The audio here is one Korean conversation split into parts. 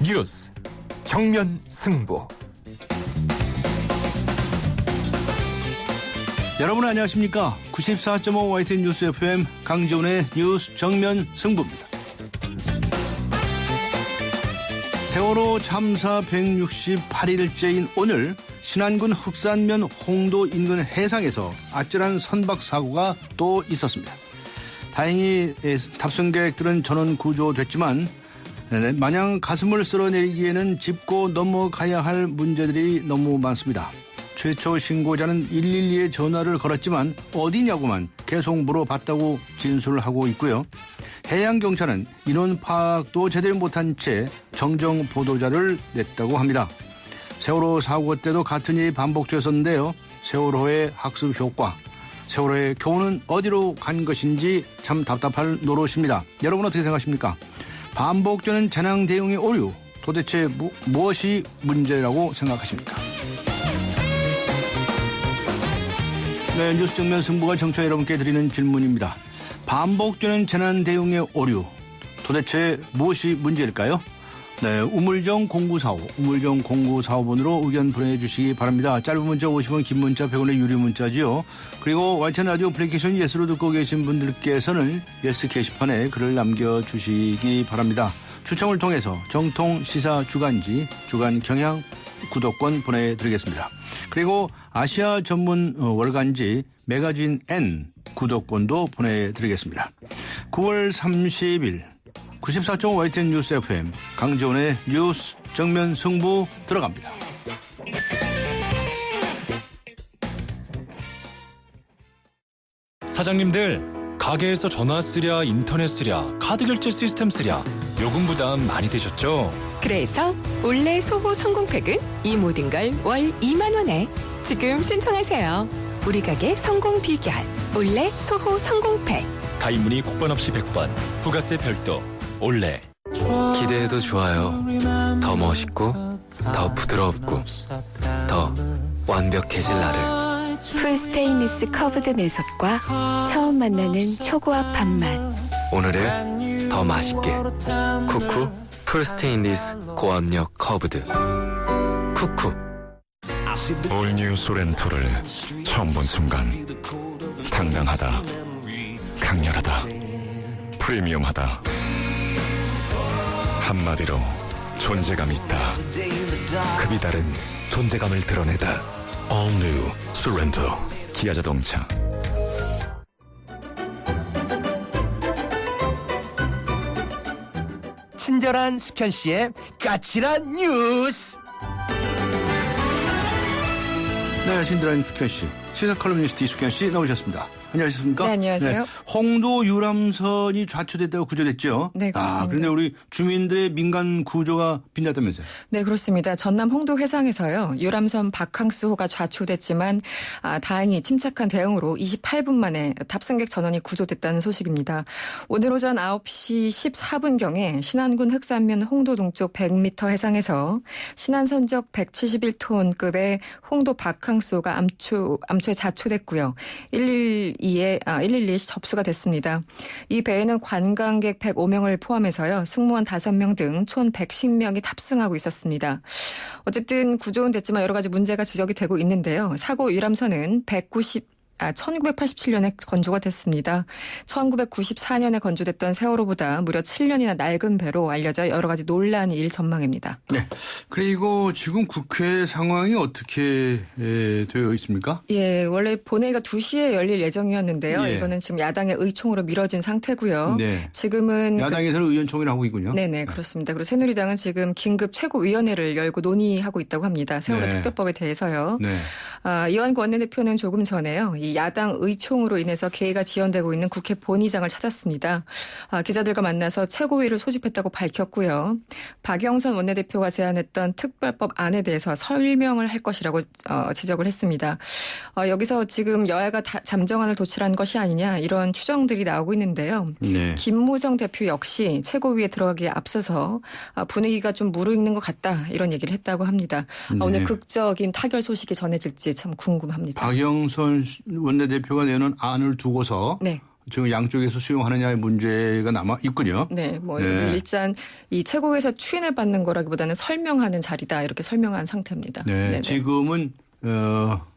뉴스 정면 승부. 여러분 안녕하십니까? 94.5 YTN 뉴스 FM 강지훈의 뉴스 정면 승부입니다. 세월호 참사 168일째인 오늘 신안군 흑산면 홍도 인근 해상에서 아찔한 선박 사고가 또 있었습니다. 다행히 탑승객들은 전원 구조됐지만 마냥 가슴을 쓸어내리기에는 짚고 넘어가야 할 문제들이 너무 많습니다. 최초 신고자는 112에 전화를 걸었지만 어디냐고만 계속 물어봤다고 진술하고 있고요. 해양경찰은 인원 파악도 제대로 못한 채 정정 보도자를 냈다고 합니다. 세월호 사고 때도 같은 일이 반복됐었는데요. 세월호의 학습 효과, 세월호의 교훈은 어디로 간 것인지 참 답답할 노릇입니다. 여러분 어떻게 생각하십니까? 반복되는 재난 대응의 오류, 도대체 무엇이 문제라고 생각하십니까? 네, 뉴스 정면 승부가 청취자 여러분께 드리는 질문입니다. 반복되는 재난 대응의 오류, 도대체 무엇이 문제일까요? 네, 우물정 0945번으로 의견 보내주시기 바랍니다. 짧은 문자 50원, 긴 문자 100원의 유료 문자지요. 그리고 YTN 라디오 애플리케이션 예스로 듣고 계신 분들께서는 예스 게시판에 글을 남겨주시기 바랍니다. 추첨을 통해서 정통 시사 주간지, 주간 경향 구독권 보내드리겠습니다. 그리고 아시아 전문 월간지 매거진 N 구독권도 보내드리겠습니다. 9월 30일 94.5 YTN 뉴스 FM 강지훈의 뉴스 정면 승부 들어갑니다. 사장님들, 가게에서 전화 쓰랴, 인터넷 쓰랴, 카드 결제 시스템 쓰랴 요금 부담 많이 되셨죠? 그래서 올레 소호 성공팩은 이 모든 걸 월 2만 원에 지금 신청하세요. 우리 가게 성공 비결 올레 소호 성공팩. 가입 문의 국번 없이 100번, 부가세 별도, 올레. 기대해도 좋아요. 더 멋있고 더 부드럽고 더 완벽해질 나를. 풀 스테인리스 커브드 내솥과 처음 만나는 초고압 밥맛. 오늘을 더 맛있게. 쿠쿠 풀 스테인리스 고압력 커브드. 쿠쿠. 올뉴 소렌토를 처음 본 순간 당당하다, 강렬하다, 프리미엄하다. 한마디로 존재감 있다. 급이 다른 존재감을 드러내다. All New Sorento. 기아자동차. 친절한 숙현 씨의 까칠한 뉴스. 네, 친절한 숙현 씨, 시사 칼럼니스트 이숙현 씨 나오셨습니다. 안녕하십니까? 네, 안녕하세요. 네, 홍도 유람선이 좌초됐다고 구조됐죠? 네, 그렇습니다. 그런데 우리 주민들의 민간 구조가 빛났다면서요? 네, 그렇습니다. 전남 홍도 해상에서요. 유람선 바캉스호가 좌초됐지만 다행히 침착한 대응으로 28분 만에 탑승객 전원이 구조됐다는 소식입니다. 오늘 오전 9시 14분경에 신안군 흑산면 홍도 동쪽 100m 해상에서 신안선적 171톤급의 홍도 바캉스호가 암초에 좌초됐고요. 112에 접수가 됐습니다. 이 배에는 관광객 105명을 포함해서요. 승무원 5명 등 총 110명이 탑승하고 있었습니다. 어쨌든 구조는 됐지만 여러 가지 문제가 지적이 되고 있는데요. 사고 유람선은 1987년에 건조가 됐습니다. 1994년에 건조됐던 세월호보다 무려 7년이나 낡은 배로 알려져 여러 가지 논란이 일 전망입니다. 네. 그리고 지금 국회 상황이 어떻게 되어 있습니까? 예, 원래 본회의가 2시에 열릴 예정이었는데요. 예. 이거는 지금 야당의 의총으로 미뤄진 상태고요. 네. 지금은 야당에서는 의원총회를 하고 있군요. 네네, 그렇습니다. 그리고 새누리당은 지금 긴급 최고위원회를 열고 논의하고 있다고 합니다. 세월호 네. 특별법에 대해서요. 네. 이완구 원내대표는 조금 전에요. 이 야당 의총으로 인해서 개의가 지연되고 있는 국회 본의장을 찾았습니다. 기자들과 만나서 최고위를 소집했다고 밝혔고요. 박영선 원내대표가 제안했던 특별법 안에 대해서 설명을 할 것이라고 지적을 했습니다. 여기서 지금 여야가 잠정안을 도출한 것이 아니냐 이런 추정들이 나오고 있는데요. 네. 김무성 대표 역시 최고위에 들어가기에 앞서서 분위기가 좀 무르익는 것 같다 이런 얘기를 했다고 합니다. 네. 오늘 극적인 타결 소식이 전해질지 참 궁금합니다. 박영선 원내대표가 내놓은 안을 두고서 네. 지금 양쪽에서 수용하느냐의 문제가 남아 있군요. 네, 뭐 네. 일단 이 최고위에서 추인을 받는 거라기보다는 설명하는 자리다 이렇게 설명한 상태입니다. 네, 네네. 지금은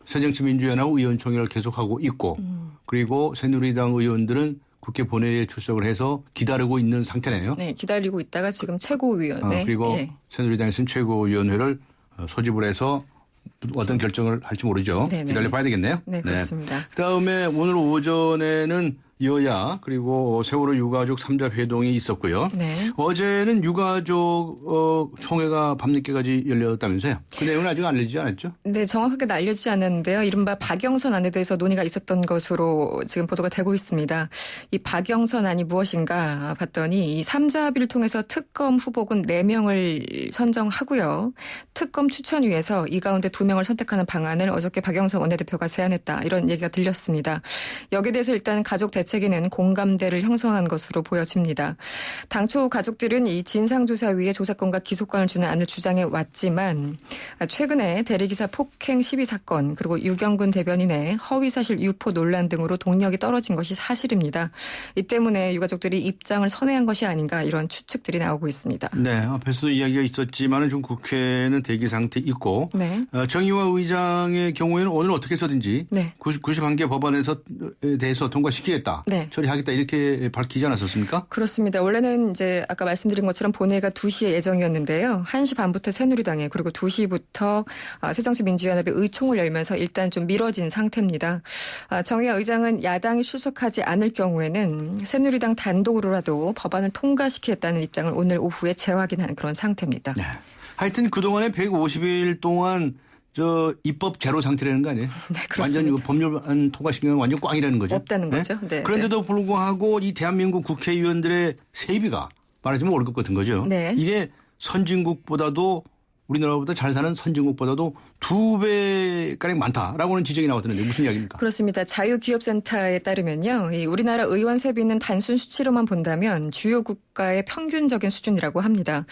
새정치민주연합 의원총회를 계속하고 있고 그리고 새누리당 의원들은 국회 본회의에 출석을 해서 기다리고 있는 상태네요. 네, 기다리고 있다가 지금 최고위원회 그리고 예. 새누리당에서는 최고위원회를 소집을 해서 어떤 결정을 할지 모르죠. 네네. 기다려봐야 되겠네요. 네, 그렇습니다. 그다음에 오늘 오전에는 여야 그리고 세월호 유가족 3자 회동이 있었고요. 네. 어제는 유가족 총회가 밤늦게까지 열렸다면서요. 그 내용은 아직 알려지지 않았죠? 네, 정확하게 알려지지 않았는데요. 이른바 박영선 안에 대해서 논의가 있었던 것으로 지금 보도가 되고 있습니다. 이 박영선 안이 무엇인가 봤더니 이 3자 합의를 통해서 특검 후보군 4명을 선정하고요. 특검 추천위에서 이 가운데 2명을 선택하는 방안을 어저께 박영선 원내대표가 제안했다. 이런 얘기가 들렸습니다. 여기에 대해서 일단 가족 대책위는 공감대를 형성한 것으로 보여집니다. 당초 가족들은 이 진상조사위에 조사권과 기소권을 주는 안을 주장해 왔지만 최근에 대리기사 폭행 시비 사건 그리고 유경근 대변인의 허위사실 유포 논란 등으로 동력이 떨어진 것이 사실입니다. 이 때문에 유가족들이 입장을 선회한 것이 아닌가 이런 추측들이 나오고 있습니다. 네, 앞에서도 이야기가 있었지만 좀 국회는 대기 상태 있고 네. 정의화 의장의 경우에는 오늘 어떻게 해서든지 네. 91개 법안에서 대해서 통과시키겠다, 네. 처리하겠다 이렇게 밝히지 않았었습니까? 그렇습니다. 원래는 이제 아까 말씀드린 것처럼 본회의가 2시에 예정이었는데요. 1시 반부터 새누리당에 그리고 2시부터 새정치민주연합의 의총을 열면서 일단 좀 미뤄진 상태입니다. 정의화 의장은 야당이 출석하지 않을 경우에는 새누리당 단독으로라도 법안을 통과시키겠다는 입장을 오늘 오후에 재확인한 그런 상태입니다. 네. 하여튼 그동안에 150일 동안 입법 제로 상태라는 거 아니에요? 네, 그렇습니다. 완전 법률안 통과시키는 건 완전 꽝이라는 거죠. 없다는 거죠. 네, 그런데도 불구하고 이 대한민국 국회의원들의 세비가 말하자면 월급 같은 거죠. 네. 이게 선진국보다도 우리나라보다 잘 사는 선진국보다도 2배가량 많다라고 하는 지적이 나왔던데 무슨 이야기입니까? 그렇습니다. 자유기업센터에 따르면요. 이 우리나라 의원 세비는 단순 수치로만 본다면 주요 국가의 평균적인 수준이라고 합니다.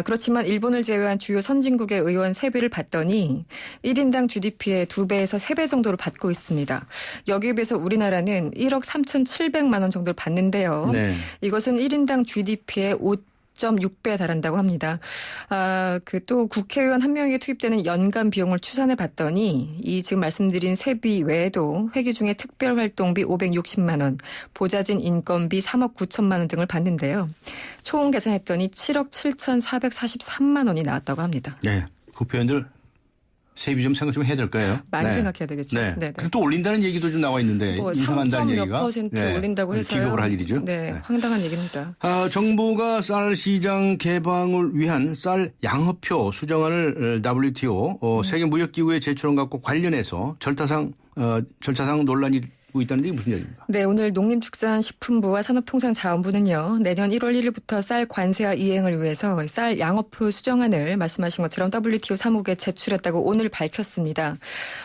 그렇지만 일본을 제외한 주요 선진국의 의원 세비를 봤더니 1인당 GDP의 2배에서 3배 정도를 받고 있습니다. 여기에 비해서 우리나라는 1억 3,700만 원 정도를 받는데요. 네. 이것은 1인당 GDP의 5.6배에 달한다고 합니다. 또 국회의원 한 명에게 투입되는 연간 비용을 추산해 봤더니 이 지금 말씀드린 세비 외에도 회기 중에 특별활동비 560만 원, 보좌진 인건비 3억 9천만 원 등을 받는데요. 총 계산했더니 7억 7,443만 원이 나왔다고 합니다. 네. 국회의원들 세비 좀 생각 좀 해야 될 거예요. 많이 네. 생각해야 되겠죠. 네. 네. 그래서 또 올린다는 얘기도 좀 나와 있는데 뭐 인상한다는 3몇 얘기가 퍼센트 올린다고 해서요. 기겁을 할 일이죠. 네, 황당한 얘기입니다. 정부가 쌀 시장 개방을 위한 쌀 양업표 수정안을 WTO 세계무역기구에 제출한 것과 관련해서 절차상 논란이 있고 있다는 게 무슨 얘기입니까? 네, 오늘 농림축산식품부와 산업통상자원부는요. 내년 1월 1일부터 쌀 관세화 이행을 위해서 쌀 양업표 수정안을 말씀하신 것처럼 WTO 사무국에 제출했다고 오늘 밝혔습니다.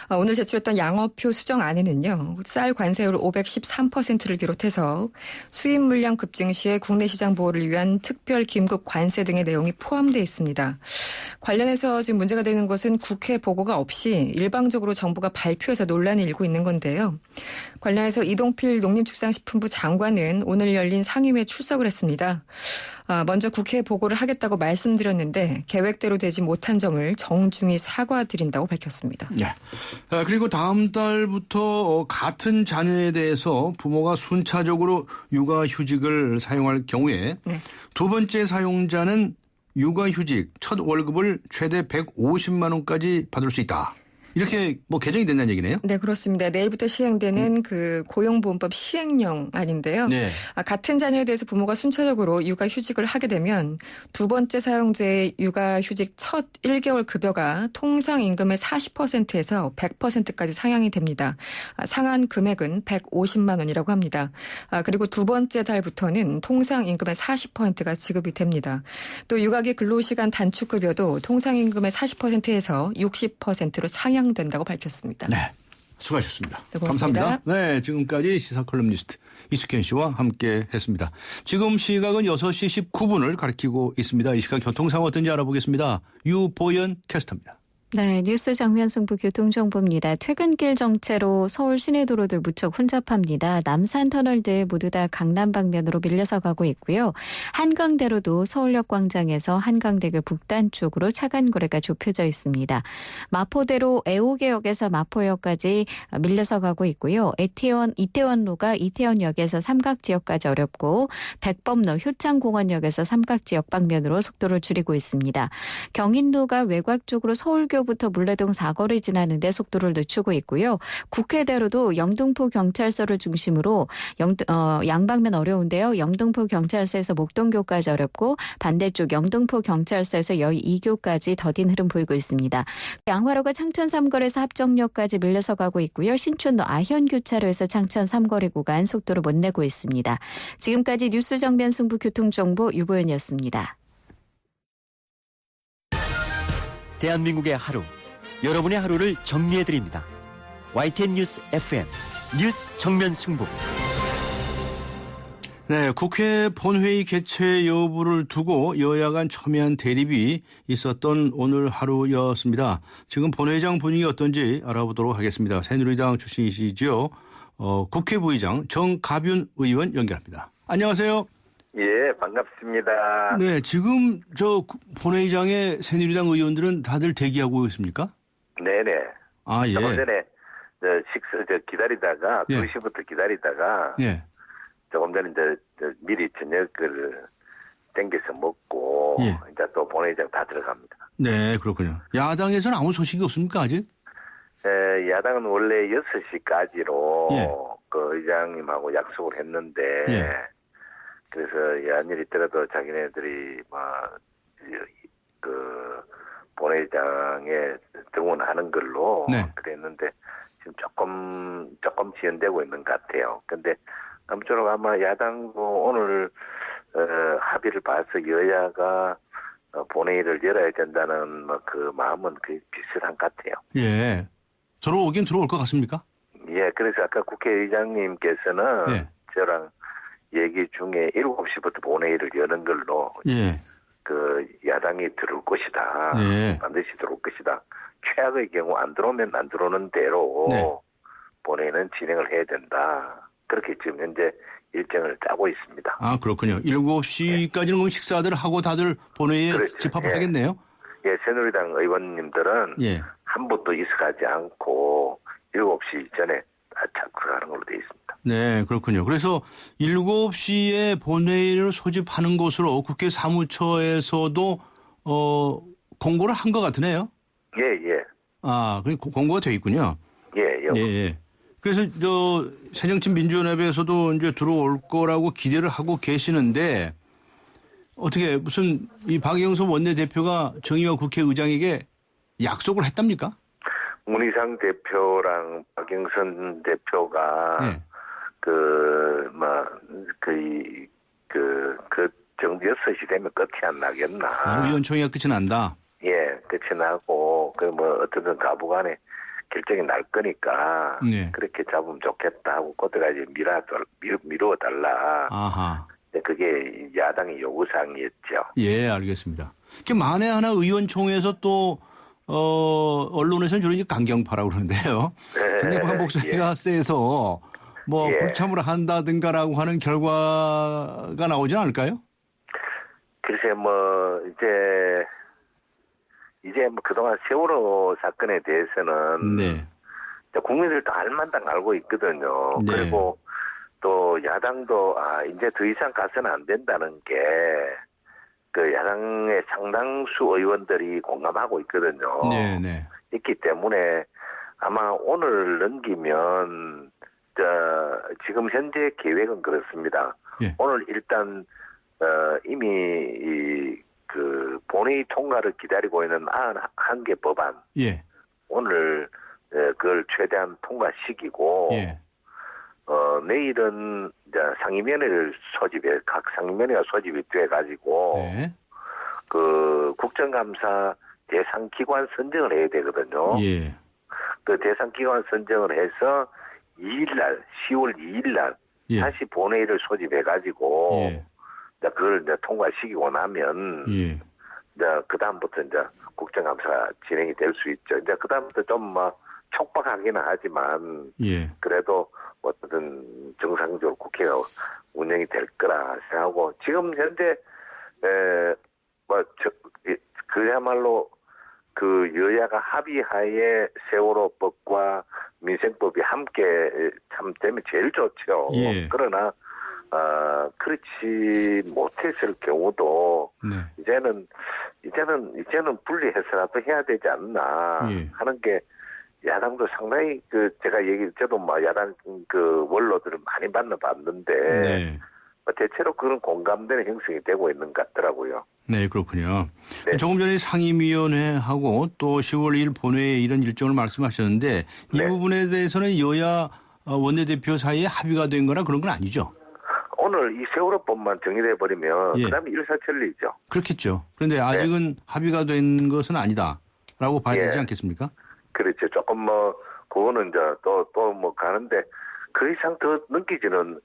오늘 제출했던 양업표 수정안에는요. 쌀 관세율 513%를 비롯해서 수입 물량 급증 시에 국내 시장 보호를 위한 특별 긴급 관세 등의 내용이 포함되어 있습니다. 관련해서 지금 문제가 되는 것은 국회 보고가 없이 일방적으로 정부가 발표해서 논란이 일고 있는 건데요. 관련해서 이동필 농림축산식품부 장관은 오늘 열린 상임위에 출석을 했습니다. 먼저 국회에 보고를 하겠다고 말씀드렸는데 계획대로 되지 못한 점을 정중히 사과드린다고 밝혔습니다. 네. 그리고 다음 달부터 같은 자녀에 대해서 부모가 순차적으로 육아휴직을 사용할 경우에 네. 두 번째 사용자는 육아휴직 첫 월급을 최대 150만 원까지 받을 수 있다. 이렇게 개정이 된다는 얘기네요. 네, 그렇습니다. 내일부터 시행되는 그 고용보험법 시행령안인데요. 네. 같은 자녀에 대해서 부모가 순차적으로 육아휴직을 하게 되면 두 번째 사용자의 육아휴직 첫 1개월 급여가 통상 임금의 40%에서 100%까지 상향이 됩니다. 상한 금액은 150만 원이라고 합니다. 그리고 두 번째 달부터는 통상 임금의 40%가 지급이 됩니다. 또 육아기 근로시간 단축급여도 통상 임금의 40%에서 60%로 상향된다고 밝혔습니다. 네. 수고하셨습니다. 네, 고맙습니다. 감사합니다. 네, 지금까지 시사 컬럼니스트 이숙현 씨와 함께 했습니다. 지금 시각은 6시 19분을 가리키고 있습니다. 이 시각 교통 상황 어떤지 알아보겠습니다. 유보연 캐스터입니다. 네, 뉴스 정면 승부 교통정보입니다. 퇴근길 정체로 서울 시내도로들 무척 혼잡합니다. 남산터널들 모두 다 강남 방면으로 밀려서 가고 있고요. 한강대로도 서울역 광장에서 한강대교 북단 쪽으로 차간 거래가 좁혀져 있습니다. 마포대로 애호개역에서 마포역까지 밀려서 가고 있고요. 이태원로가 이태원역에서 삼각지역까지 어렵고 백범로 효창공원역에서 삼각지역 방면으로 속도를 줄이고 있습니다. 경인도가 외곽 쪽으로 서울교 부터 물레동 사거리 지나는데 속도를 늦추고 있고요. 국회대로도 영등포 경찰서를 중심으로 양방면 어려운데요. 영등포 경찰서에서 목동교까지 어렵고 반대쪽 영등포 경찰서에서 여의 2교까지 더딘 흐름 보이고 있습니다. 양화로가 창천 3거리에서 합정역까지 밀려서 가고 있고요. 신촌로 아현교차로에서 창천 3거리 구간 속도를 못 내고 있습니다. 지금까지 뉴스 정면 승부 교통정보 유보연이었습니다. 대한민국의 하루, 여러분의 하루를 정리해드립니다. YTN 뉴스 FM, 뉴스 정면 승부. 네, 국회 본회의 개최 여부를 두고 여야 간 첨예한 대립이 있었던 오늘 하루였습니다. 지금 본회의장 분위기 어떤지 알아보도록 하겠습니다. 새누리당 출신이시죠. 국회 부의장 정가뵐 의원 연결합니다. 안녕하세요. 예, 반갑습니다. 네, 지금 저 본회의장에 새누리당 의원들은 다들 대기하고 있습니까? 네네. 아, 예. 조금 전에 기다리다가 예. 2시부터 기다리다가 예. 조금 전에 미리 저녁을 땡겨서 먹고 예. 이제 또 본회의장 다 들어갑니다. 네, 그렇군요. 야당에서는 아무 소식이 없습니까, 아직? 야당은 원래 6시까지로 예. 그 의장님하고 약속을 했는데 예. 그래서 야일이 있더라도 자기네들이 그 본회의장에 등원하는 걸로 네. 그랬는데 지금 조금 지연되고 있는 것 같아요. 근데 아무쪼록 아마 야당도 오늘 합의를 봐서 여야가 본회의를 열어야 된다는 그 마음은 거의 비슷한 것 같아요. 예. 들어오긴 들어올 것 같습니까? 예, 그래서 아까 국회의장님께서는 예. 저랑 얘기 중에 7시부터 본회의를 여는 걸로 예. 그 야당이 들어올 것이다. 예. 반드시 들어올 것이다. 최악의 경우 안 들어오면 안 들어오는 대로 네. 본회의는 진행을 해야 된다. 그렇게 지금 현재 일정을 짜고 있습니다. 아, 그렇군요. 7시까지는 그럼 식사들 하고 다들 본회의에 그렇죠. 집합하겠네요. 예, 새누리당 의원님들은 예. 한 번도 이식하지 않고 7시 전에 다 착수하는 걸로 되어 있습니다. 네, 그렇군요. 그래서 7시에 본회의를 소집하는 것으로 국회 사무처에서도 공고를 한 것 같으네요. 예, 예. 아, 그 공고가 돼 있군요. 예, 예, 예. 그래서 새정치 민주연합에서도 이제 들어올 거라고 기대를 하고 계시는데 어떻게 무슨 이 박영선 원내대표가 정의와 국회의장에게 약속을 했답니까? 문희상 대표랑 박영선 대표가 네. 정도 6시 되면 끝이 안 나겠나. 의원총회가 끝이 난다. 예, 끝이 나고, 어떻든 가부간에 결정이 날 거니까, 네. 그렇게 잡으면 좋겠다 하고, 그때까지 미루어달라. 아하. 그게 야당의 요구사항이었죠. 예, 알겠습니다. 만에 하나 의원총회에서 또, 언론에서는 주로 이제 강경파라고 그러는데요. 상대방 목소리가 세서 예. 불참을 한다든가라고 하는 결과가 나오진 않을까요? 글쎄, 이제 그동안 세월호 사건에 대해서는 네. 국민들도 알만당 알고 있거든요. 네. 그리고 또 야당도 이제 더 이상 가서는 안 된다는 게 그 야당의 상당수 의원들이 공감하고 있거든요. 네, 네. 있기 때문에 아마 오늘 넘기면 지금 현재 계획은 그렇습니다. 예. 오늘 일단 이미 그 본회의 통과를 기다리고 있는 91개 법안 예. 오늘 그걸 최대한 통과시키고 예. 내일은 이제 상임위원회를 각 상임위원회가 소집이 돼 가지고 네. 그 국정감사 대상 기관 선정을 해야 되거든요. 예. 그 대상 기관 선정을 해서 10월 2일 날 예. 다시 본회의를 소집해 가지고 예. 그걸 이제 통과시키고 나면 예. 이제 그다음부터 이제 국정감사 진행이 될 수 있죠. 이제 그다음부터 좀 뭐 촉박하기는 하지만 예. 그래도 어떤 정상적으로 국회가 운영이 될 거라 생각하고 지금 현재 그야말로 그 여야가 합의하에 세월호법과 민생법이 함께 참 되면 제일 좋죠. 예. 그러나 그렇지 못했을 경우도 네. 이제는 분리해서라도 해야 되지 않나 예. 하는 게 야당도 상당히 저도 뭐 야당 그 원로들을 많이 만나봤는데 네. 대체로 그런 공감대는 형성이 되고 있는 것 같더라고요. 네, 그렇군요. 네. 조금 전에 상임위원회하고 또 10월 1일 본회의 이런 일정을 말씀하셨는데 이 네. 부분에 대해서는 여야 원내대표 사이에 합의가 된 거나 그런 건 아니죠? 오늘 이 세월호법만 정리돼 버리면 예. 그다음에 일사천리죠. 그렇겠죠. 그런데 아직은 합의가 된 것은 아니다라고 봐야 예. 되지 않겠습니까? 그렇죠. 조금 뭐 그거는 이제 또 뭐 가는데 그 이상 더 넘기지는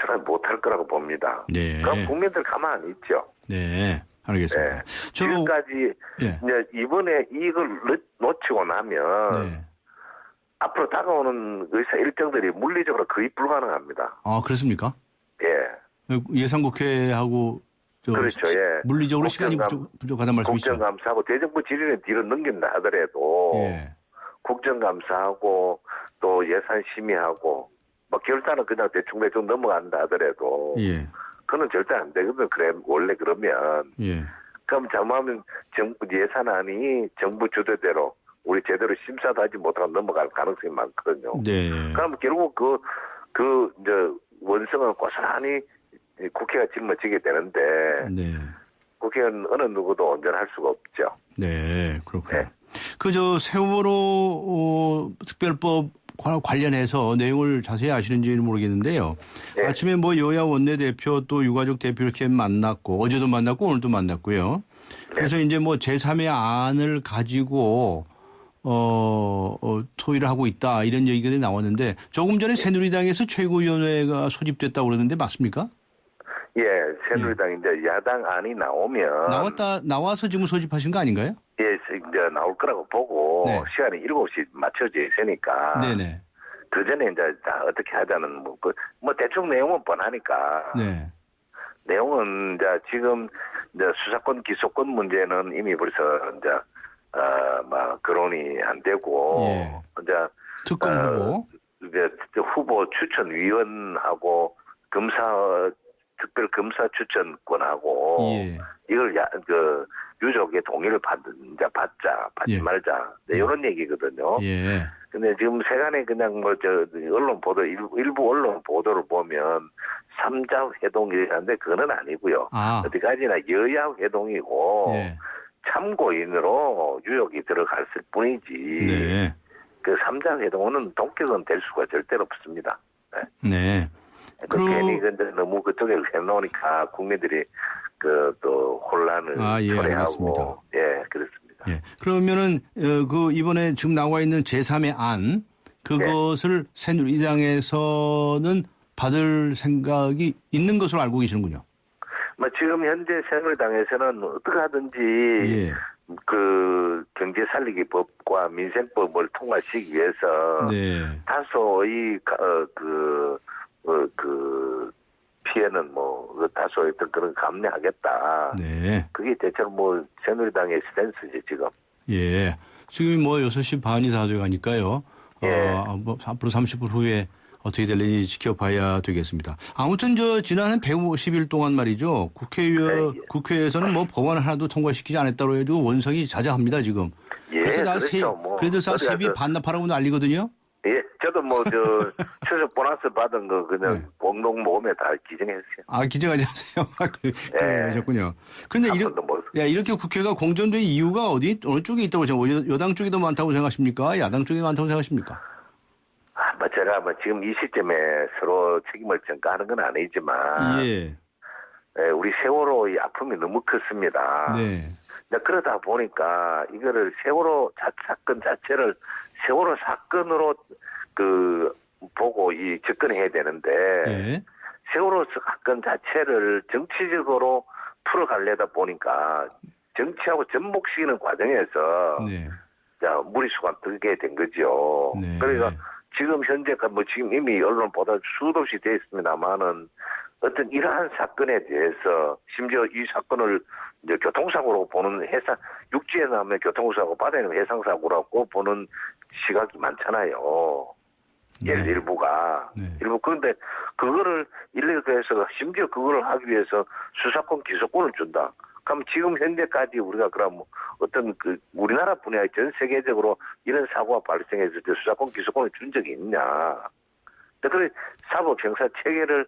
저는 못할 거라고 봅니다. 네. 그럼 국민들 가만 안 있죠. 네, 알겠습니다. 네. 지금까지 예. 이제 이번에 이걸 놓치고 나면 네. 앞으로 다가오는 의사 일정들이 물리적으로 거의 불가능합니다. 아, 그렇습니까? 예. 예산국회하고 그렇죠. 예. 물리적으로 시간이 부족하다는 말씀이시죠? 국정감사하고 대정부 질의는 뒤로 넘긴다 하더라도 예. 국정감사하고 또 예산 심의하고 뭐 결단은 그냥 대충 넘어간다 하더라도 예. 그건 절대 안 되거든. 그래 원래 그러면 예. 그럼 잘못하면 정부 예산안이 정부 주도대로 우리 제대로 심사도 하지 못하고 넘어갈 가능성이 많거든요. 네. 그럼 결국 그 이제 원성은 고스란히 국회가 짊어지게 되는데 네. 국회는 어느 누구도 온전할 수가 없죠. 네, 그렇군요. 네. 그저 세월호 특별법 관련해서 내용을 자세히 아시는지는 모르겠는데요. 네. 아침에 뭐 여야 원내대표 또 유가족 대표 이렇게 만났고 어제도 만났고 오늘도 만났고요. 그래서 이제 뭐 제3의 안을 가지고 토의를 하고 있다 이런 얘기가 나왔는데 조금 전에 새누리당에서 최고위원회가 소집됐다고 그러는데 맞습니까? 예, 새누리당 이제 야당 안이 나오면 나와서 지금 소집하신 거 아닌가요? 예, 이제 나올 거라고 보고 네. 시간이 7시 맞춰져 있으니까 네네. 그 전에 이제 다 어떻게 하자는 뭐 대충 내용은 뻔하니까 네. 내용은 이제 지금 이제 수사권 기소권 문제는 이미 벌써 이제 막 거론이 안 되고 예. 이제 특검 후보 이제 후보 추천위원하고 특별 검사 추천권하고 예. 이걸 유족의 동의를 받지 예. 말자 이런 얘기거든요. 예. 근데 지금 세간에 그냥 언론 보도 일부 언론 보도를 보면 3자 회동이라는데 그거는 아니고요. 어디까지나 여야 회동이고 예. 참고인으로 유족이 들어갔을 뿐이지. 네. 그 3자 회동은 동격은 될 수가 절대로 없습니다. 네. 네. 괜히 근데 너무 그쪽에 해놓으니까 국민들이 또 혼란을 예, 초래하고 그렇습니다. 예. 그러면은 그 이번에 지금 나와 있는 제3의 안 그것을 새누리당에서는 받을 생각이 있는 것으로 알고 계시는군요. 뭐 지금 현재 새누리당에서는 어떻게 하든지 예. 그 경제 살리기 법과 민생법을 통과시키기 위해서 네. 다소 그 피해는 다소 어떤 그런 감내하겠다. 네. 그게 대체로 새누리당의 스탠스지 지금. 예. 지금 6시 반이 다 돼가니까요. 앞으로 30분 후에 어떻게 될지 지켜봐야 되겠습니다. 아무튼 지난 한 150일 동안 말이죠. 국회에서는 법안 하나도 통과시키지 않았다고 해도 원성이 자자합니다 지금. 그래서 그래도 다 세비 반납하라고 난리거든요. 예, 저도 추석 보너스 받은 거 그냥 공동 모금에 다 기증했어요. 기증하지 않으세요? 그러셨군요. 그런데 이렇게 국회가 공전된 이유가 어느 쪽에 있다고 생각하세요? 여당 쪽이 더 많다고 생각하십니까? 야당 쪽이 많다고 생각하십니까? 제가 지금 이 시점에 서로 책임을 전가하는 건 아니지만 우리 세월호의 아픔이 너무 컸습니다. 네. 그러다 보니까 이거를 세월호 사건 자체를 세월호 사건으로 보고 접근해야 되는데 세월호 사건 자체를 정치적으로 풀어가려다 보니까 정치하고 접목시키는 과정에서 네. 자, 무리수가 들게 된 거죠. 네. 그러니까 지금 현재까지 뭐 지금 이미 언론 보다 수도 없이 돼 있습니다만은 어떤 이러한 사건에 대해서 심지어 이 사건을 이제 교통사고로 보는 육지에 나면 교통사고, 바다에 나면 해상사고라고 보는 시각이 많잖아요. 일부가. 네. 일부. 그런데 그거를 일일해서 심지어 그거를 하기 위해서 수사권, 기소권을 준다. 그럼 지금 현재까지 우리가 그럼 어떤 그 우리나라 분야에 전 세계적으로 이런 사고가 발생했을 때 수사권, 기소권을 준 적이 있냐. 그래 사법 형사 체계를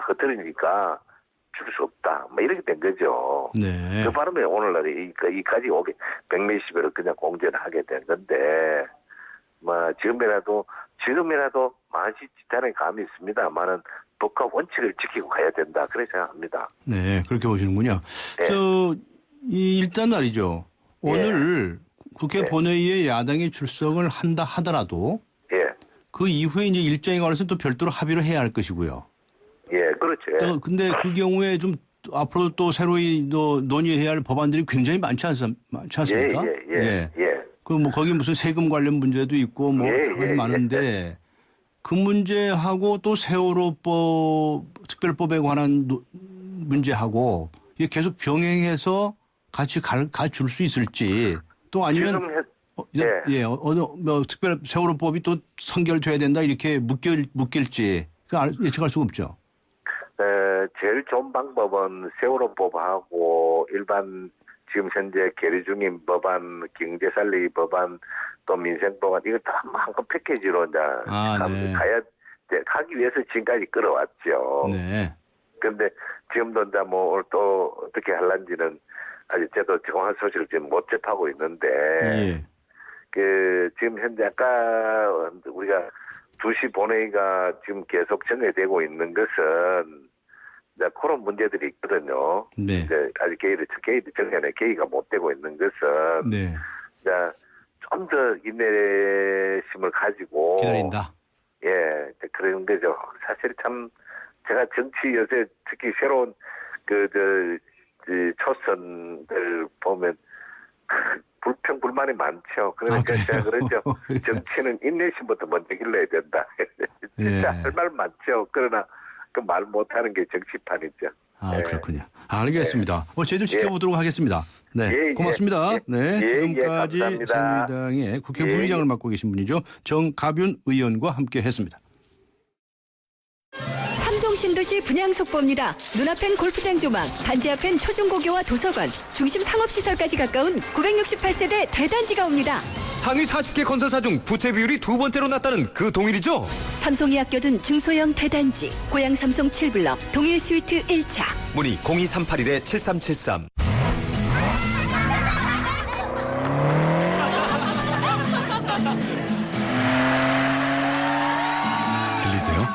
흐트리니까 줄 수 없다. 뭐 이렇게 된 거죠. 네. 그 바람에 오늘날에 이까지 100몇십여를 그냥 공제를 하게 된 건데, 뭐 지금이라도 만시 지탄의 감이 있습니다만은 법과 원칙을 지키고 가야 된다. 그렇게 생각합니다. 네, 그렇게 보시는군요. 네. 일단 말이죠. 오늘 국회 본회의에 야당이 출석을 한다 하더라도 그 이후에 이제 일정에 관해서 또 별도로 합의를 해야 할 것이고요. 예, 그렇죠. 근데 그 경우에 좀 앞으로 또 새로이 논의해야 할 법안들이 굉장히 많지 않습니까? 예. 그 뭐 거기 무슨 세금 관련 문제도 있고 뭐 많은데 그 문제하고 또 세월호법 특별법에 관한 문제하고 이게 계속 병행해서 같이 가줄 수 있을지 또 아니면 어느 특별 세월호법이 또 선결돼야 된다 이렇게 묶일지 예측할 수가 없죠. 제일 좋은 방법은 세월호법하고 일반 지금 현재 계류 중인 법안, 경제살리기 법안, 또 민생법안 이거 다 한꺼 패키지로 이제 가기 위해서 지금까지 끌어왔죠. 네. 그런데 지금도 이제 뭐 또 어떻게 할런지는 아직 저도 정확한 소식을 지금 못 접하고 있는데, 지금 현재 아까 우리가 2시 본회의가 지금 계속 정해되고 있는 것은 이제 그런 문제들이 있거든요. 네. 이제 아직 계기가 못 되고 있는 것은 이제 좀 더 인내심을 가지고 기다린다. 그런 거죠. 사실 참 제가 정치 요새 특히 새로운 초선들 보면 불평 불만이 많죠. 그러니까 제가 그러죠. 정치는 인내심부터 먼저 길러야 된다. 진짜 할 말 많죠. 그러나 그 말 못하는 게 정치판이죠. 그렇군요. 알겠습니다. 저희도 지켜보도록 하겠습니다. 네, 고맙습니다. 지금까지 새누리당의 국회 부의장을 맡고 계신 분이죠. 정가뵐 의원과 함께했습니다. 삼성 신도시 분양 속보입니다. 눈앞엔 골프장 조망, 단지 앞엔 초중고교와 도서관, 중심 상업시설까지 가까운 968세대 대단지가 옵니다. 상위 40개 건설사 중 부채 비율이 두 번째로 낮다는 그 동일이죠? 삼성이 아껴둔 중소형 대단지, 고양 삼성 7블럭, 동일 스위트 1차. 문의 02381-7373. 들리세요?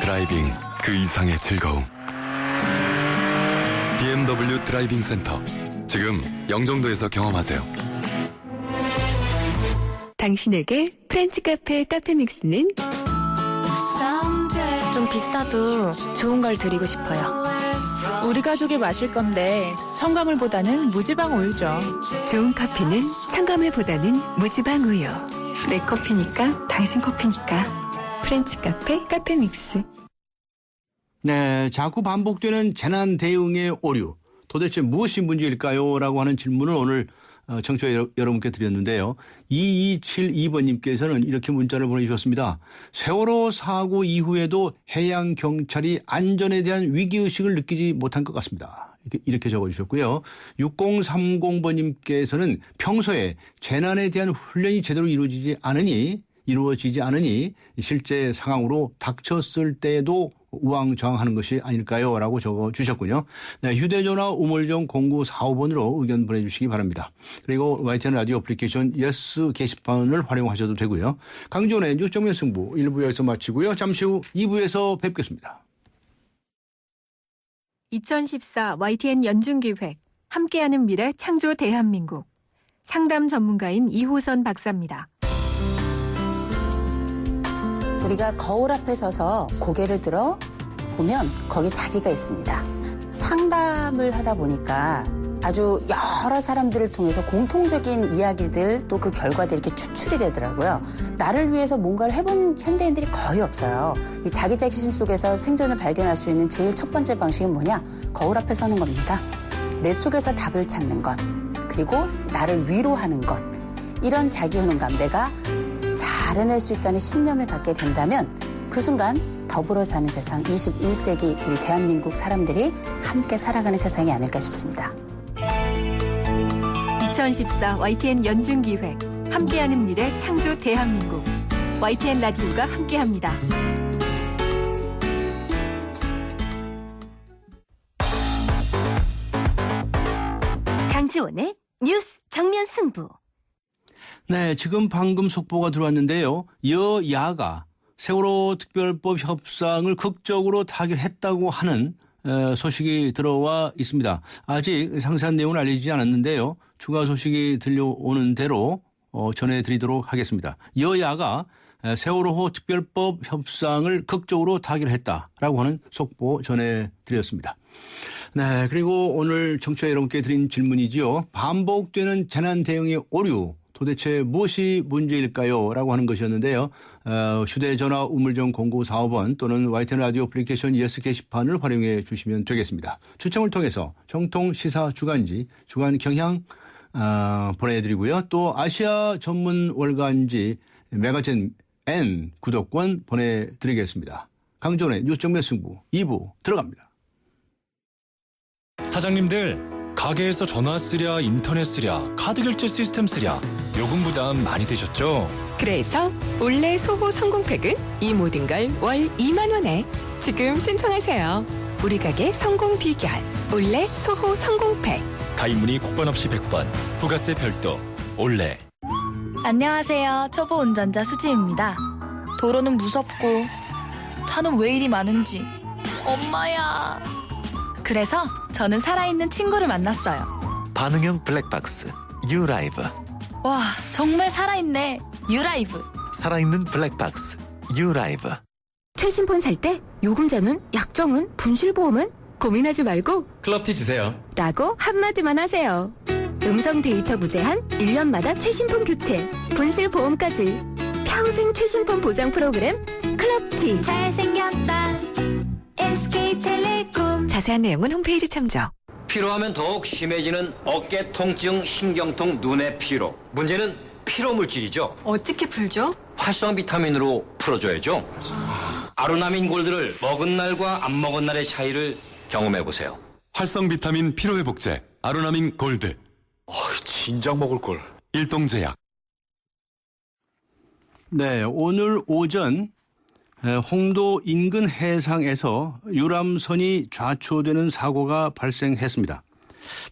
드라이빙 그 이상의 즐거움. BMW 드라이빙 센터. 지금 영종도에서 경험하세요. 당신에게 프렌치 카페 카페믹스는 좀 비싸도 좋은 걸 드리고 싶어요. 우리 가족이 마실 건데 첨가물보다는 무지방 우유죠. 좋은 커피는 첨가물보다는 무지방 우유. 내 커피니까 당신 커피니까 프렌치 카페 카페믹스. 네, 자꾸 반복되는 재난 대응의 오류. 도대체 무엇이 문제일까요? 라고 하는 질문을 오늘 청취자 여러분께 드렸는데요. 2272번님께서는 이렇게 문자를 보내주셨습니다. 세월호 사고 이후에도 해양경찰이 안전에 대한 위기의식을 느끼지 못한 것 같습니다. 이렇게 적어주셨고요. 6030번님께서는 평소에 재난에 대한 훈련이 제대로 이루어지지 않으니 실제 상황으로 닥쳤을 때에도 우왕좌왕하는 것이 아닐까요? 라고 적어주셨군요. 네, 휴대전화 우물정 0945번으로 의견 보내주시기 바랍니다. 그리고 YTN 라디오 애플리케이션 예스 게시판을 활용하셔도 되고요. 강지원의 뉴스 정면 승부 1부에서 마치고요. 잠시 후 2부에서 뵙겠습니다. 2014 YTN 연중기획 함께하는 미래 창조 대한민국 상담 전문가인 이호선 박사입니다. 우리가 거울 앞에 서서 고개를 들어 보면 거기 자기가 있습니다. 상담을 하다 보니까 아주 여러 사람들을 통해서 공통적인 이야기들 또 그 결과들이 이렇게 추출이 되더라고요. 나를 위해서 뭔가를 해본 현대인들이 거의 없어요. 이 자기 자신 속에서 생존을 발견할 수 있는 제일 첫 번째 방식은 뭐냐? 거울 앞에 서는 겁니다. 내 속에서 답을 찾는 것, 그리고 나를 위로하는 것. 이런 자기 효능감, 내가 잘 해낼 수 있다는 신념을 갖게 된다면 그 순간 더불어 사는 세상, 21세기 우리 대한민국 사람들이 함께 살아가는 세상이 아닐까 싶습니다. 2014 YTN 연중기획 함께하는 미래 창조 대한민국 YTN 라디오가 함께합니다. 강지원의 뉴스 정면 승부. 네, 지금 방금 속보가 들어왔는데요. 여야가 세월호 특별법 협상을 극적으로 타결했다고 하는 소식이 들어와 있습니다. 아직 상세한 내용은 알려지지 않았는데요. 추가 소식이 들려오는 대로 전해드리도록 하겠습니다. 여야가 세월호 특별법 협상을 극적으로 타결했다라고 하는 속보 전해드렸습니다. 네, 그리고 오늘 청취자 여러분께 드린 질문이지요. 반복되는 재난 대응의 오류, 도대체 무엇이 문제일까요? 라고 하는 것이었는데요. 휴대전화 우물정 0945번 또는 YTN 라디오 어플리케이션 예스 게시판을 활용해 주시면 되겠습니다. 추첨을 통해서 정통 시사 주간지, 주간 경향 보내드리고요. 또 아시아 전문 월간지 메가젠 N 구독권 보내드리겠습니다. 강조원의 뉴스 정면 승부 2부 들어갑니다. 사장님들, 가게에서 전화 쓰랴, 인터넷 쓰랴, 카드 결제 시스템 쓰랴 요금 부담 많이 되셨죠? 그래서 올레 소호 성공팩은 이 모든 걸 월 2만 원에 지금 신청하세요. 우리 가게 성공 비결 올레 소호 성공팩. 가입 문의 국번 없이 100번, 부가세 별도, 올레. 안녕하세요. 초보 운전자 수지입니다. 도로는 무섭고 차는 왜 이리 많은지. 엄마야. 그래서 저는 살아있는 친구를 만났어요. 반응형 블랙박스 유라이브. 와, 정말 살아있네. 유라이브. 살아있는 블랙박스 유라이브. 최신폰 살 때 요금제는, 약정은, 분실보험은 고민하지 말고 클럽티 주세요. 라고 한마디만 하세요. 음성 데이터 무제한, 1년마다 최신폰 교체, 분실보험까지 평생 최신폰 보장 프로그램 클럽티. 잘생겼다 SK텔레콤. 자세한 내용은 홈페이지 참조. 피로하면 더욱 심해지는 어깨 통증, 신경통, 눈의 피로. 문제는 피로 물질이죠. 어떻게 풀죠? 활성 비타민으로 풀어줘야죠. 아로나민 골드를 먹은 날과 안 먹은 날의 차이를 경험해 보세요. 활성 비타민 피로회복제 아로나민 골드. 진작 먹을 걸. 일동제약. 네, 오늘 오전 홍도 인근 해상에서 유람선이 좌초되는 사고가 발생했습니다.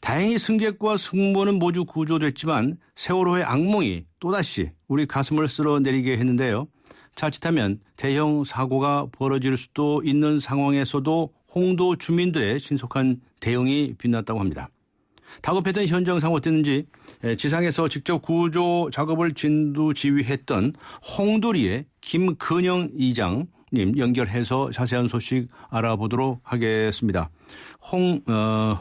다행히 승객과 승무원은 모두 구조됐지만 세월호의 악몽이 또다시 우리 가슴을 쓸어내리게 했는데요. 자칫하면 대형 사고가 벌어질 수도 있는 상황에서도 홍도 주민들의 신속한 대응이 빛났다고 합니다. 다급했던 현장 상황 어땠는지 지상에서 직접 구조 작업을 진두지휘했던 홍도리의 김근영 이장님 연결해서 자세한 소식 알아보도록 하겠습니다.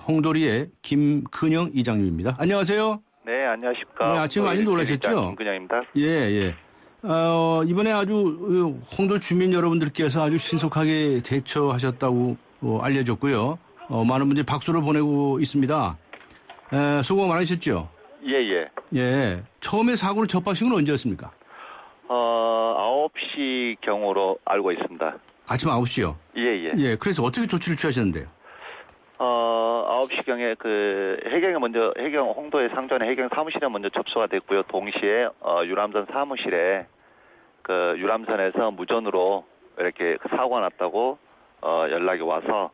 홍도리의 김근영 이장님입니다. 안녕하세요. 네, 안녕하십니까. 네, 아침 많이 놀라셨죠? 김근영입니다. 예. 이번에 아주 홍도 주민 여러분들께서 아주 신속하게 대처하셨다고 알려졌고요. 많은 분들이 박수를 보내고 있습니다. 수고 많으셨죠? 예. 처음에 사고를 접하신 건 언제였습니까? 9시 경으로 알고 있습니다. 아침 9시요? 예. 그래서 어떻게 조치를 취하셨는데요? 9시경에 홍도의 상전의 해경 사무실에 먼저 접수가 됐고요. 동시에, 유람선 사무실에 유람선에서 무전으로 이렇게 사고가 났다고, 연락이 와서,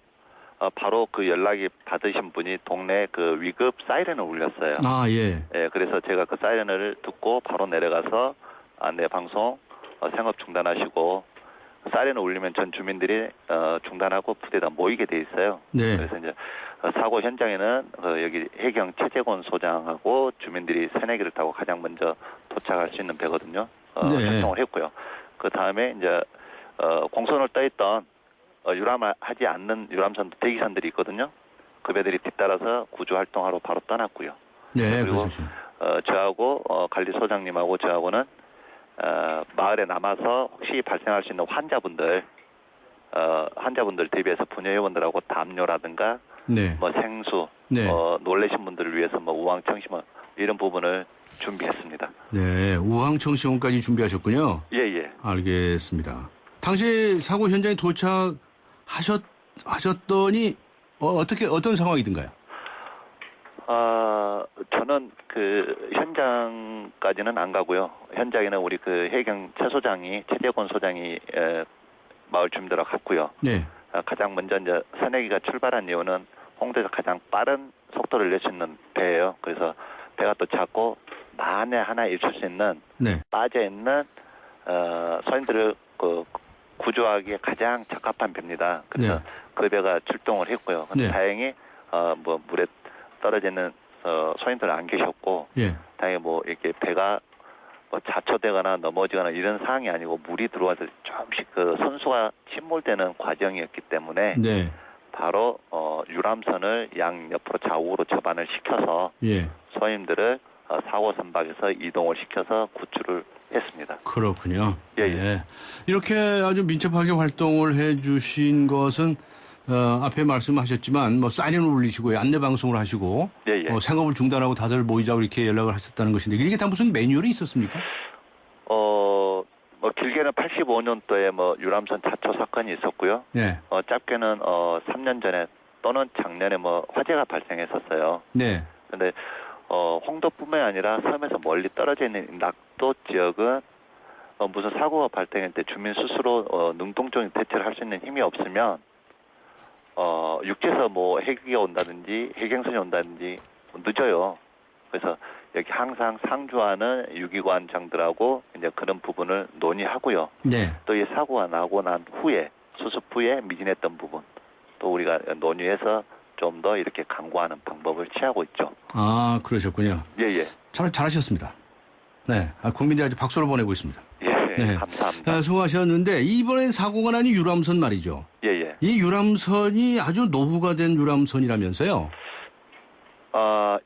바로 그 연락이 받으신 분이 동네 위급 사이렌을 울렸어요. 예. 그래서 제가 그 사이렌을 듣고 바로 내려가서 안내 방송 생업 중단하시고 사이렌을 울리면 전 주민들이 중단하고 부대에다 모이게 돼 있어요. 네. 그래서 이제 사고 현장에는 여기 해경 최재곤 소장하고 주민들이 새내기를 타고 가장 먼저 도착할 수 있는 배거든요. 작동을 했고요. 그 다음에 이제 공선을 떠 있던 유람하지 않는 유람선 대기선들이 있거든요. 그 배들이 뒤따라서 구조 활동하러 바로 떠났고요. 네, 그리고 저하고 관리소장님하고 저하고는 마을에 남아서 혹시 발생할 수 있는 환자분들 대비해서 부녀회원들하고 담요라든가 네. 뭐 생수, 네. 놀래신 분들을 위해서 뭐 우황청심원 이런 부분을 준비했습니다. 네, 우황청심원까지 준비하셨군요. 예. 알겠습니다. 당시 사고 현장에 도착하셨더니 어떤 상황이든가요? 저는 그 현장까지는 안 가고요. 현장에는 우리 그 해경 최재권 소장이 마을 주민들하고 갔고요. 네. 가장 먼저 이제 선혜기가 출발한 이유는 홍도에서 가장 빠른 속도를 낼 수 있는 배예요. 그래서 배가 또 작고 만에 하나 있을 수 있는 네. 빠져 있는 서인들을 구조하기에 가장 적합한 배입니다. 그래서 네. 그 배가 출동을 했고요. 근데 네. 다행히 뭐 물에 떨어져 있는 서인들은 안 계셨고, 예. 다행히 뭐 이렇게 배가 뭐 자초되거나 넘어지거나 이런 상황이 아니고 물이 들어와서 조금씩 그 선수가 침몰되는 과정이었기 때문에 네. 바로 유람선을 양 옆으로 좌우로 접안을 시켜서 예. 서인들을 사고 선박에서 이동을 시켜서 구출을 했습니다. 그렇군요. 예. 네. 이렇게 아주 민첩하게 활동을 해주신 것은 앞에 말씀하셨지만 뭐 사이렌을 울리시고 안내 방송을 하시고 예. 생업을 중단하고 다들 모이자고 이렇게 연락을 하셨다는 것인데 이게 다 무슨 매뉴얼이 있었습니까? 뭐 길게는 85년도에 뭐 유람선 자초 사건이 있었고요. 네. 짧게는 3년 전에 또는 작년에 뭐 화재가 발생했었어요. 네. 근데 홍도뿐만 아니라 섬에서 멀리 떨어져 있는 낙도 지역은 무슨 사고가 발생할 때 주민 스스로 능동적인 대처를 할 수 있는 힘이 없으면 육지에서 뭐 헬기가 온다든지 해경선이 온다든지 늦어요. 그래서 여기 항상 상주하는 유기관장들하고 이제 그런 부분을 논의하고요. 네. 또 이 사고가 나고 난 후에 수습 후에 미진했던 부분 또 우리가 논의해서 좀 더 이렇게 강구하는 방법을 취하고 있죠. 아, 그러셨군요. 예. 잘하셨습니다. 네. 국민들이 아주 박수를 보내고 있습니다. 예. 네. 감사합니다. 수고하셨는데 이번에 사고가 난 유람선 말이죠. 예. 이 유람선이 아주 노후가 된 유람선이라면서요.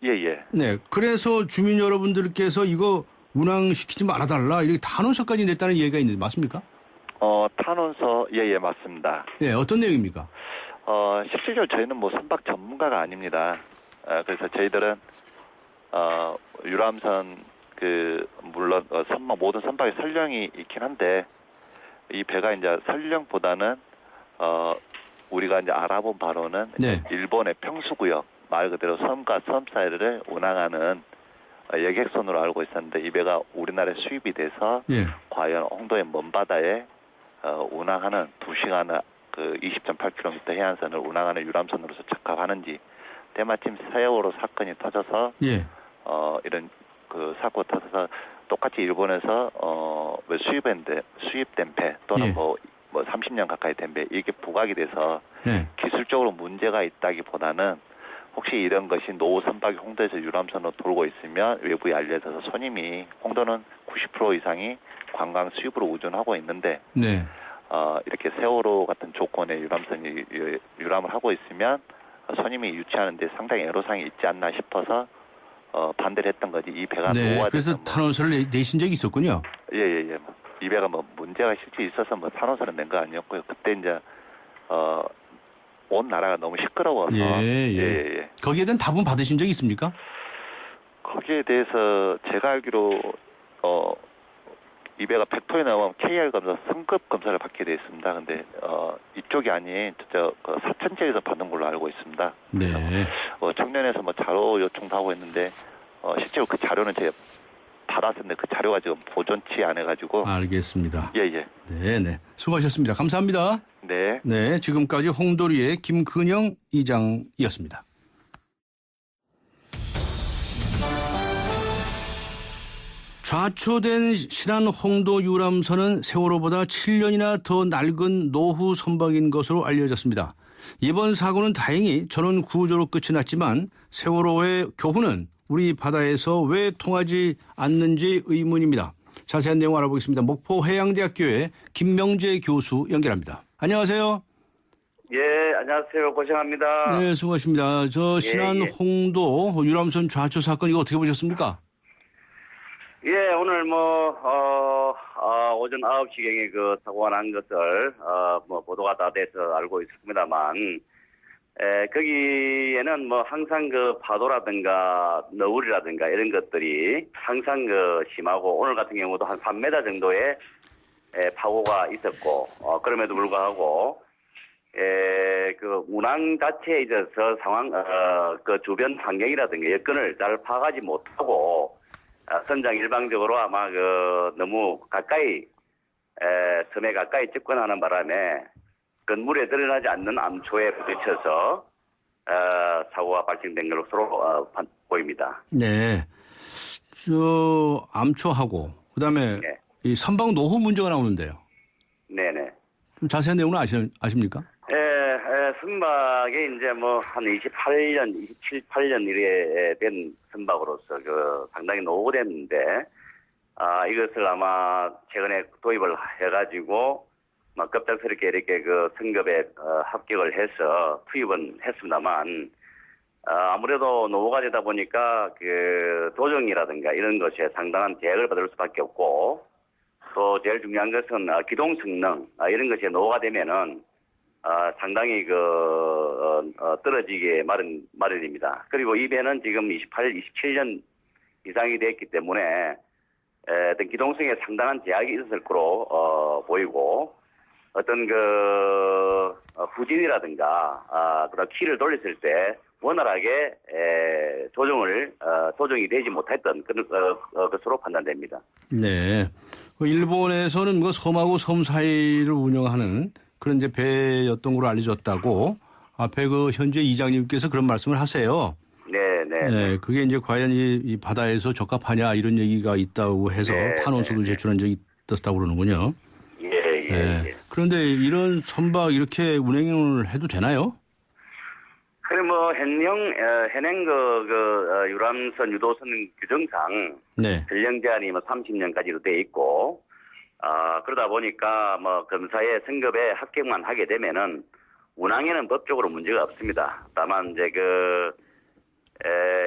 예. 네. 그래서 주민 여러분들께서 이거 운항시키지 말아달라 이렇게 탄원서까지 냈다는 얘기가 있는데 맞습니까? 탄원서 예 맞습니다. 예, 어떤 내용입니까? 실질적으로 저희는 뭐 선박 전문가가 아닙니다. 그래서 저희들은 유람선 물론 모든 선박에 설령이 있긴 한데 이 배가 이제 설령보다는 우리가 이제 알아본 바로는 네. 일본의 평수구역 말 그대로 섬과 섬 사이를 운항하는 여객선으로 알고 있었는데 이 배가 우리나라에 수입이 돼서 예. 과연 홍도의 먼 바다에 운항하는 2시간 20.8km 해안선을 운항하는 유람선으로서 적합하는지 때마침 세월호 사건이 터져서 예. 이런 그 사고 터져서 똑같이 일본에서 수입된 배 또는 예. 뭐 30년 가까이 된 배 이게 부각이 돼서 네. 기술적으로 문제가 있다기보다는 혹시 이런 것이 노후 선박이 홍도에서 유람선으로 돌고 있으면 외부에 알려져서 손님이 홍도는 90% 이상이 관광 수입으로 의존하고 있는데 네. 이렇게 세월호 같은 조건의 유람선이 유람을 하고 있으면 손님이 유치하는데 상당히 애로사항이 있지 않나 싶어서 반대를 했던 거지. 이 배가 네. 노후화돼서 그래서 탄원서를 내신 적이 있었군요. 예. 이 배가 뭐 문제가 실제 있어서 뭐 탄원서를 낸 거 아니었고요. 그때 이제 온 나라가 너무 시끄러워서 예. 거기에 대한 답은 받으신 적이 있습니까? 거기에 대해서 제가 알기로 이 배가 100톤이 넘으면 KR 검사 성급 검사를 받게 돼 있습니다. 근데 이쪽이 아닌 사천 지역에서 받는 걸로 알고 있습니다. 네. 청년에서 뭐 자료 요청도 하고 있는데 실제로 그 자료는 제가 받았었는데 그 자료가 지금 보존치 안 해가지고. 알겠습니다. 예. 네. 수고하셨습니다. 감사합니다. 네. 네. 지금까지 홍도리의 김근영 이장이었습니다. 좌초된 신안 홍도 유람선은 세월호보다 7년이나 더 낡은 노후 선박인 것으로 알려졌습니다. 이번 사고는 다행히 전원 구조로 끝이 났지만 세월호의 교훈은 우리 바다에서 왜 통하지 않는지 의문입니다. 자세한 내용 알아보겠습니다. 목포해양대학교의 김명재 교수 연결합니다. 안녕하세요. 예, 안녕하세요. 고생합니다. 네, 수고하십니다. 저 신안 홍도 유람선 좌초 사건 이거 어떻게 보셨습니까? 예, 오늘 오전 9시경에 그 사고가 난 것을, 보도가 다 돼서 알고 있습니다만, 거기에는 항상 그 파도라든가 너울이라든가 이런 것들이 항상 심하고, 오늘 같은 경우도 한 3m 정도의 파고가 있었고, 그럼에도 불구하고, 그 운항 자체에 있어서 그 주변 환경이라든가 여건을 잘 파악하지 못하고, 선장 일방적으로 아마 너무 가까이, 섬에 가까이 접근하는 바람에 건물에 드러나지 않는 암초에 부딪혀서, 사고가 발생된 것으로 보입니다. 네. 저 암초하고, 그 다음에 이 선박 노후 문제가 나오는데요. 네네. 좀 자세한 내용은 아십니까? 선박이 이제 한 28년, 27, 8년 이래 된 선박으로서 상당히 노후됐는데, 이것을 아마 최근에 도입을 해가지고, 급작스럽게 이렇게 승급에 합격을 해서 투입은 했습니다만, 아무래도 노후가 되다 보니까 도정이라든가 이런 것에 상당한 제약을 받을 수밖에 없고, 또 제일 중요한 것은 기동 성능, 이런 것이 노후가 되면은, 상당히 떨어지게 마련입니다. 그리고 이 배는 지금 27년 이상이 됐기 때문에 어떤 기동성에 상당한 제약이 있었을 거로 보이고, 어떤 후진이라든가 그다음 키를 돌렸을 때 원활하게 조정이 되지 못했던 그런 것으로 판단됩니다. 네. 일본에서는 섬하고 섬 사이를 운영하는 그런 이제 배였던 걸로 알려졌다고 앞에 현재 이장님께서 그런 말씀을 하세요. 네. 그게 이제 과연 이 바다에서 적합하냐 이런 얘기가 있다고 해서 탄원서도 제출한 적이 있었다고 그러는군요. 예. 그런데 이런 선박 이렇게 운행을 해도 되나요? 그래 현행 유람선 유도선 규정상 전령 제한이 30년까지로 돼 있고, 그러다 보니까 검사의 승급에 합격만 하게 되면은 운항에는 법적으로 문제가 없습니다. 다만 이제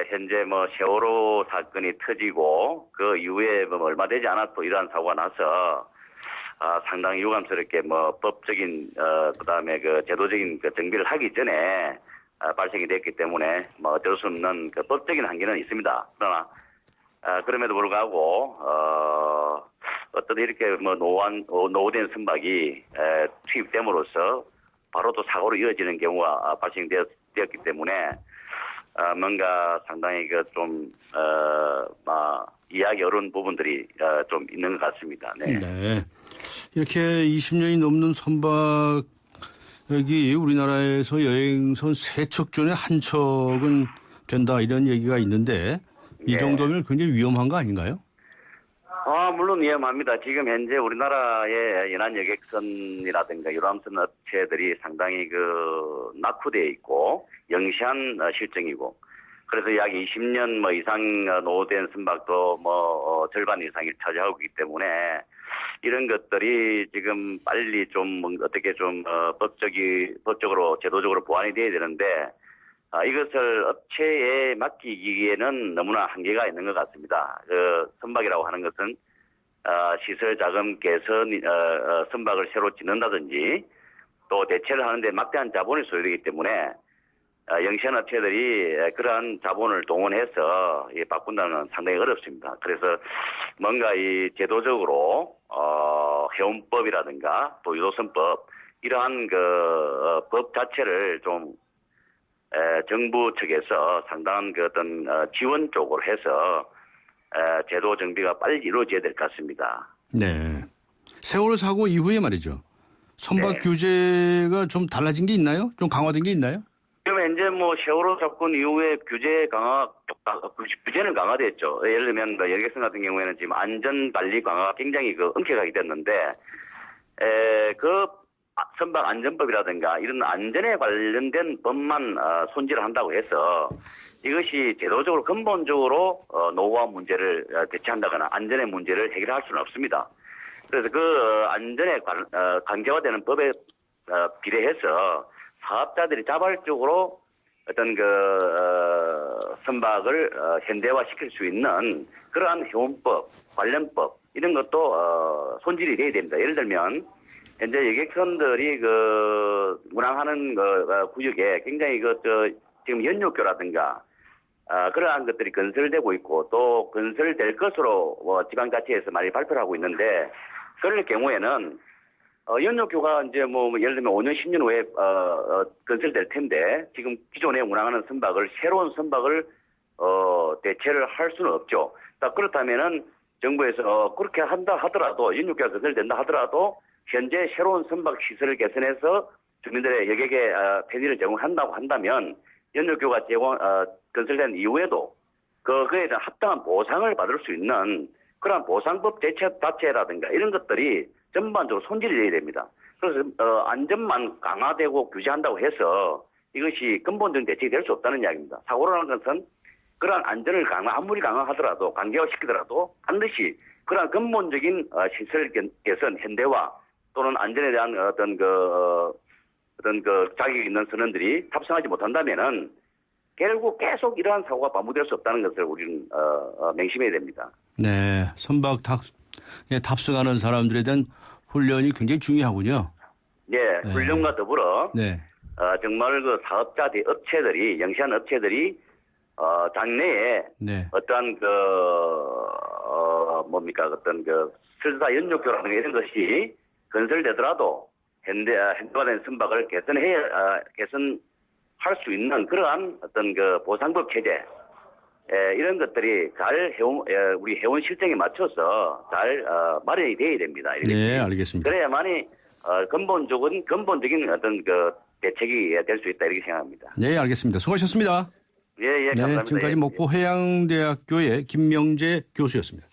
현재 세월호 사건이 터지고 그 이후에 얼마 되지 않았고 이러한 사고가 나서 상당히 유감스럽게 법적인 그다음에 제도적인 정비를 하기 전에 발생이 됐기 때문에 어쩔 수 없는 법적인 한계는 있습니다. 그러나 그럼에도 불구하고 어떤 이렇게 노후된 선박이 투입됨으로써 바로 또 사고로 이어지는 경우가 발생되었기 때문에 뭔가 상당히 이해하기 어려운 부분들이 좀 있는 것 같습니다. 네. 이렇게 20년이 넘는 선박이 우리나라에서 여행선 3척 중에 1척은 된다 이런 얘기가 있는데 이 정도면 굉장히 위험한 거 아닌가요? 물론 위험합니다. 지금 현재 우리나라의 연안 여객선이라든가 유람선 업체들이 상당히 낙후되어 있고 영시한 실정이고, 그래서 약 20년 이상 노후된 선박도 절반 이상이 차지하고 있기 때문에 이런 것들이 지금 빨리 어떻게 법적으로 제도적으로 보완이 돼야 되는데, 이것을 업체에 맡기기에는 너무나 한계가 있는 것 같습니다. 선박이라고 하는 것은 시설 자금 개선, 선박을 새로 짓는다든지 또 대체를 하는데 막대한 자본이 소요되기 때문에 영시한 업체들이 그러한 자본을 동원해서 바꾼다는 상당히 어렵습니다. 그래서 뭔가 이 제도적으로 해운법이라든가 또 유도선법 이러한 법 자체를 좀 정부 측에서 상당한 어떤 지원 쪽으로 해서 제도 정비가 빨리 이루어져야 될 것 같습니다. 네. 세월호 사고 이후에 말이죠. 선박 규제가 좀 달라진 게 있나요? 좀 강화된 게 있나요? 지금 현재 세월호 사건 이후에 규제는 강화됐죠. 예를 들면 여객선 같은 경우에는 지금 안전 관리 강화가 굉장히 엄격하게 됐는데, 선박 안전법이라든가 이런 안전에 관련된 법만 손질을 한다고 해서 이것이 제도적으로 근본적으로 노후화 문제를 대체한다거나 안전의 문제를 해결할 수는 없습니다. 그래서 안전에 관계화되는 법의 비례해서 사업자들이 자발적으로 어떤 선박을 현대화시킬 수 있는 그러한 회원법, 관련법 이런 것도 손질이 돼야 됩니다. 예를 들면 현재 여객선들이 운항하는 구역에 굉장히 지금 연료교라든가 그러한 것들이 건설되고 있고 또 건설될 것으로 지방자치에서 많이 발표를 하고 있는데 그럴 경우에는 연료교가 이제 예를 들면 5년, 10년 후에 건설될 텐데 지금 기존에 운항하는 선박을 새로운 선박을 대체를 할 수는 없죠. 그렇다면은 정부에서 그렇게 한다 하더라도 연료교가 건설된다 하더라도 현재 새로운 선박 시설을 개선해서 주민들의 여객의 편의를 제공한다고 한다면 연료교가 건설된 이후에도 그거에 대한 합당한 보상을 받을 수 있는 그런 보상법 자체라든가 이런 것들이 전반적으로 손질이 돼야 됩니다. 그래서 안전만 강화되고 규제한다고 해서 이것이 근본적인 대책이 될 수 없다는 이야기입니다. 사고라는 것은 그러한 안전을 아무리 강화하더라도 강제화시키더라도 반드시 그러한 근본적인 시설 개선, 현대화 또는 안전에 대한 어떤 자격이 있는 선원들이 탑승하지 못한다면은 결국 계속 이러한 사고가 반복될 수 없다는 것을 우리는 명심해야 됩니다. 네, 선박 탑승하는 사람들에 대한 훈련이 굉장히 중요하군요. 네, 훈련과 더불어 네. 정말 사업자 업체들이 영시한 업체들이 장래에 어떠한 설사 연료교라든가 이런 것이 건설되더라도 현대화된 선박을 개선할 수 있는 그러한 어떤 보상법 체제 이런 것들이 잘 우리 회원 실정에 맞춰서 잘 마련이 돼야 됩니다. 네, 알겠습니다. 그래야만이 근본적인 어떤 대책이 될 수 있다 이렇게 생각합니다. 네, 알겠습니다. 수고하셨습니다. 예, 감사합니다. 지금까지 목포해양대학교의 김명재 교수였습니다.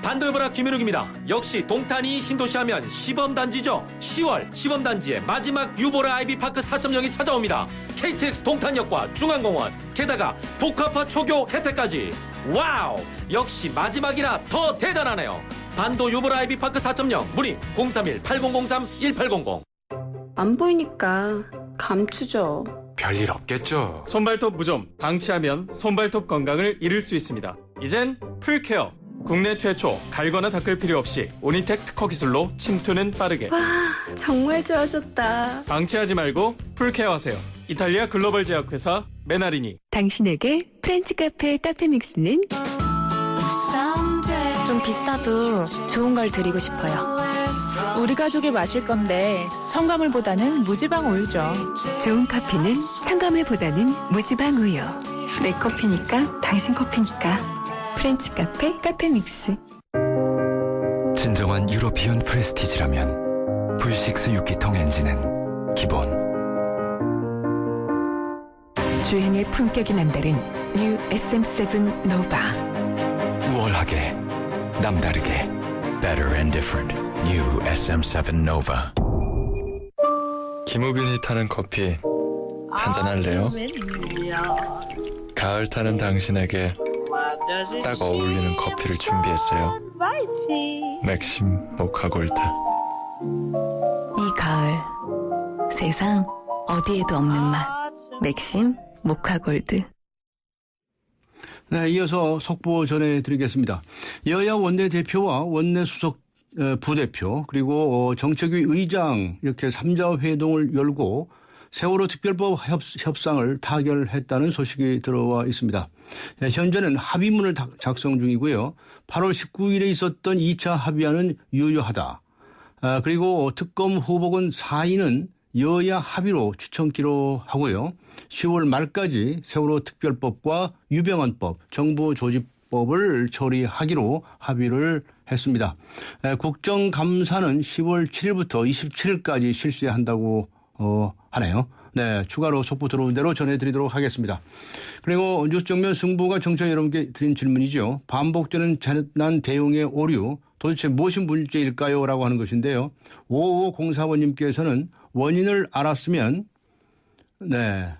반도여보라 김현욱입니다. 역시 동탄이 신도시하면 시범단지죠. 10월 시범단지의 마지막 유보라 아이비파크 4.0이 찾아옵니다. KTX 동탄역과 중앙공원 게다가 복합화 초교 혜택까지. 와우! 역시 마지막이라 더 대단하네요. 반도 유보라 아이비파크 4.0 문의 031-8003-1800. 안 보이니까 감추죠. 별일 없겠죠. 손발톱 무좀 방치하면 손발톱 건강을 잃을 수 있습니다. 이젠 풀케어. 국내 최초 갈거나 닦을 필요 없이 오니텍 특허 기술로 침투는 빠르게. 와, 정말 좋아졌다. 방치하지 말고 풀케어하세요. 이탈리아 글로벌 제약회사 메나리니. 당신에게 프렌치 카페 카페믹스는 좀 비싸도 좋은 걸 드리고 싶어요. 우리 가족이 마실 건데 첨가물보다는 무지방 우유죠. 좋은 커피는 첨가물보다는 무지방 우유. 내 커피니까 당신 커피니까. 프렌치 카페 카페믹스. 진정한 유러피언 프레스티지라면 V6 6기통 엔진은 기본. 주행의 품격이 남다른 뉴 SM7 노바. 우월하게 남다르게 Better and different New SM7 Nova. 김우빈이 타는 커피 한잔할래요? 가을 타는 당신에게 딱 어울리는 커피를 준비했어요. 맥심 모카 골드. 이 가을 세상 어디에도 없는 맛. 맥심 모카 골드. 네, 이어서 속보 전해드리겠습니다. 여야 원내대표와 원내수석 부대표 그리고 정책위 의장 이렇게 3자 회동을 열고 세월호 특별법 협상을 타결했다는 소식이 들어와 있습니다. 현재는 합의문을 작성 중이고요. 8월 19일에 있었던 2차 합의안은 유효하다. 그리고 특검 후보군 4인은 여야 합의로 추천키로 하고요. 10월 말까지 세월호 특별법과 유병헌법, 정부조직법을 처리하기로 합의를 했습니다. 국정감사는 10월 7일부터 27일까지 실시한다고 하네요. 네, 추가로 속보 들어온 대로 전해드리도록 하겠습니다. 그리고 뉴스 정면 승부가 청취자 여러분께 드린 질문이죠. 반복되는 재난 대응의 오류, 도대체 무엇이 문제일까요? 라고 하는 것인데요. 5504번님께서는 원인을 알았으면, 네,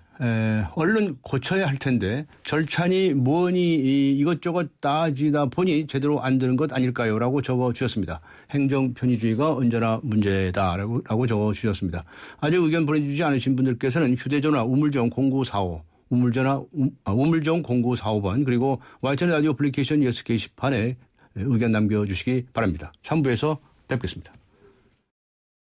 얼른 고쳐야 할 텐데 절차니 뭐니 이것저것 따지다 보니 제대로 안 되는 것 아닐까요? 라고 적어주셨습니다. 행정 편의주의가 언제나 문제다라고 적어주셨습니다. 아직 의견 보내주지 않으신 분들께서는 휴대전화 우물정 0945 우물정 0945번 그리고 YTN 라디오 애플리케이션 예스 게시판에 의견 남겨주시기 바랍니다. 3부에서 뵙겠습니다.